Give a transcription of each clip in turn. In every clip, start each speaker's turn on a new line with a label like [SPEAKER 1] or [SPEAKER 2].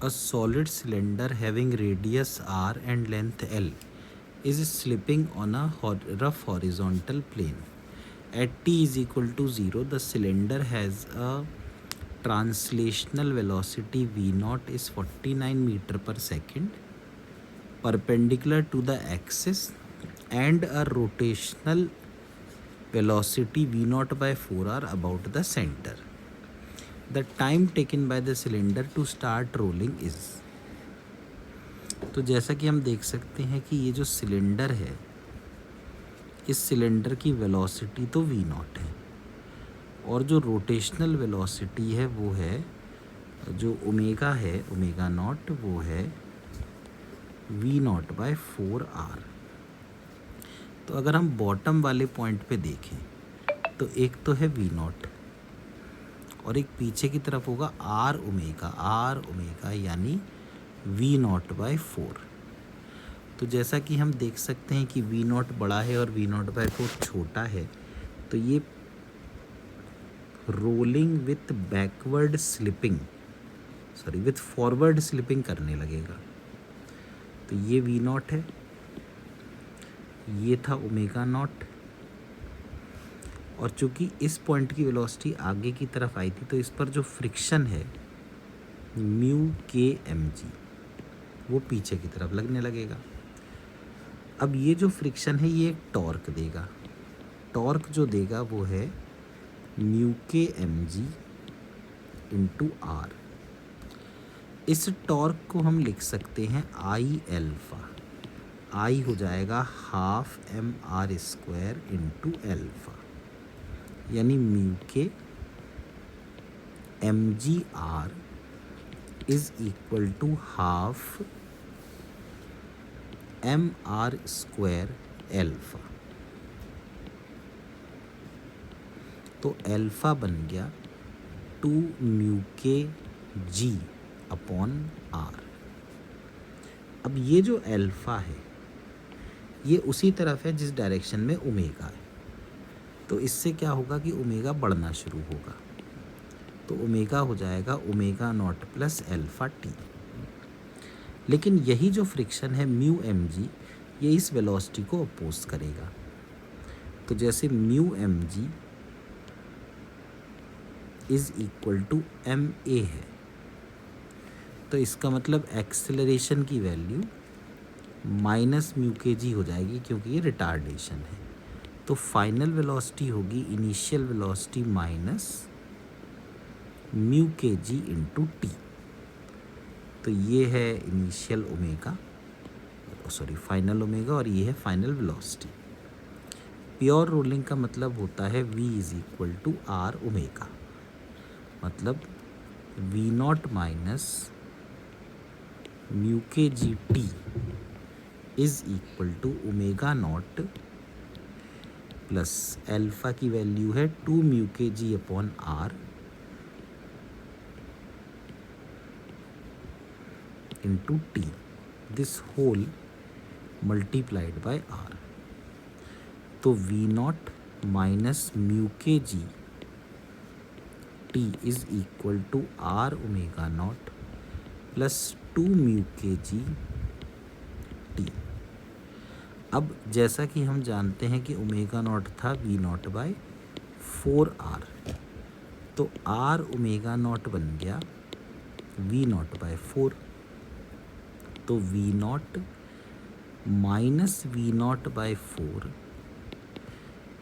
[SPEAKER 1] A solid cylinder having radius r and length l is slipping on a rough horizontal plane. At t is equal to 0, the cylinder has a translational velocity v naught is 49 meter per second perpendicular to the axis and a rotational velocity v naught by 4 are about the center. The time taken by the cylinder to start rolling is. तो जैसा कि हम देख सकते हैं कि ये जो सिलेंडर है, इस सिलेंडर की वेलोसिटी तो v नॉट है और जो रोटेशनल वेलोसिटी है वो है, जो ओमेगा है, ओमेगा नॉट, वो है v नॉट बाय 4r। तो अगर हम बॉटम वाले पॉइंट पे देखें तो एक तो है v नॉट और एक पीछे की तरफ होगा आर ओमेगा यानी v नॉट बाय 4। तो जैसा कि हम देख सकते हैं कि v नॉट बड़ा है और v नॉट बाय 4 छोटा है, तो ये rolling with backward slipping with forward slipping करने लगेगा। तो ये v नॉट है, ये था ओमेगा नॉट, और चूंकि इस पॉइंट की वेलोसिटी आगे की तरफ आई थी तो इस पर जो फ्रिक्शन है म्यू के एम जी वो पीछे की तरफ लगने लगेगा। अब ये जो फ्रिक्शन है ये एक टॉर्क देगा, टॉर्क जो देगा वो है mu k M ji into are. इस टॉर्क को हम लिख सकते हैं आई एल्फा, आई हो जाएगा half M R square into alpha, यानी mu k M G R is equal to half M R square alpha. तो एल्फा बन गया 2 mu k g upon are. अब ये जो एल्फा है ये उसी तरफ है जिस डायरेक्शन में ओमेगा है, तो इससे क्या होगा कि ओमेगा बढ़ना शुरू होगा, तो ओमेगा हो जाएगा omega not plus alpha T. लेकिन यही जो फ्रिक्शन है म्यू एम जी ये इस वेलोसिटी को अपोज करेगा। तो जैसे mu M G is equal to M A है, तो इसका मतलब एक्सेलरेशन की वैल्यू माइनस म्यू के जी हो जाएगी क्योंकि ये रिटार्डेशन है। तो फाइनल वेलोसिटी होगी initial velocity minus mu k जी इंटू टी। तो ये है इनिशियल ओमेगा, फाइनल ओमेगा, और ये है फाइनल वेलोसिटी। प्योर रोलिंग का मतलब होता है v is equal to r omega, मतलब v not minus mu k ji t is equal to omega not plus alpha की वैल्यू है 2 mu k g upon r into t, this whole multiplied by r. तो v not minus mu k ji t is equal to r omega not plus 2 mu k G T. अब जैसा कि हम जानते हैं कि omega naught था v not bye 4r, तो r ओमेगा नॉट बन गया v नॉट बाय 4। तो v not minus v not by 4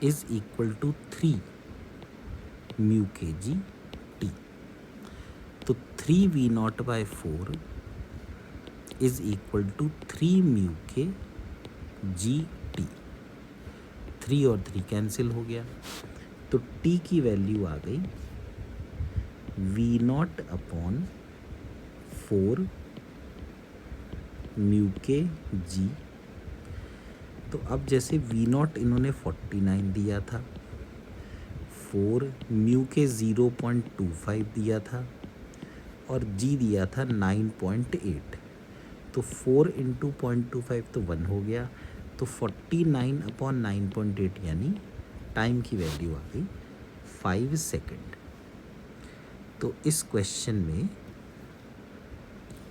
[SPEAKER 1] is equal to 3 mu k ji T. तो 3 v not by 4 is equal to 3 mu k G T. 3 और 3 cancel हो गया, तो t की value आ गई v not upon 4 mu k जी। तो अब जैसे v नॉट इन्होंने 49 दिया था, 4 म्यू के 0.25 दिया था और g दिया था 9.8, तो 4 इंटू 0.25 तो 1 हो गया, तो 49 अपॉन 9.8 यानी टाइम की वैल्यू आ गई 5 सेकेंड। तो इस क्वेश्चन में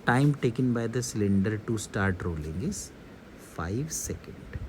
[SPEAKER 1] time taken by the cylinder to start rolling is 5 seconds.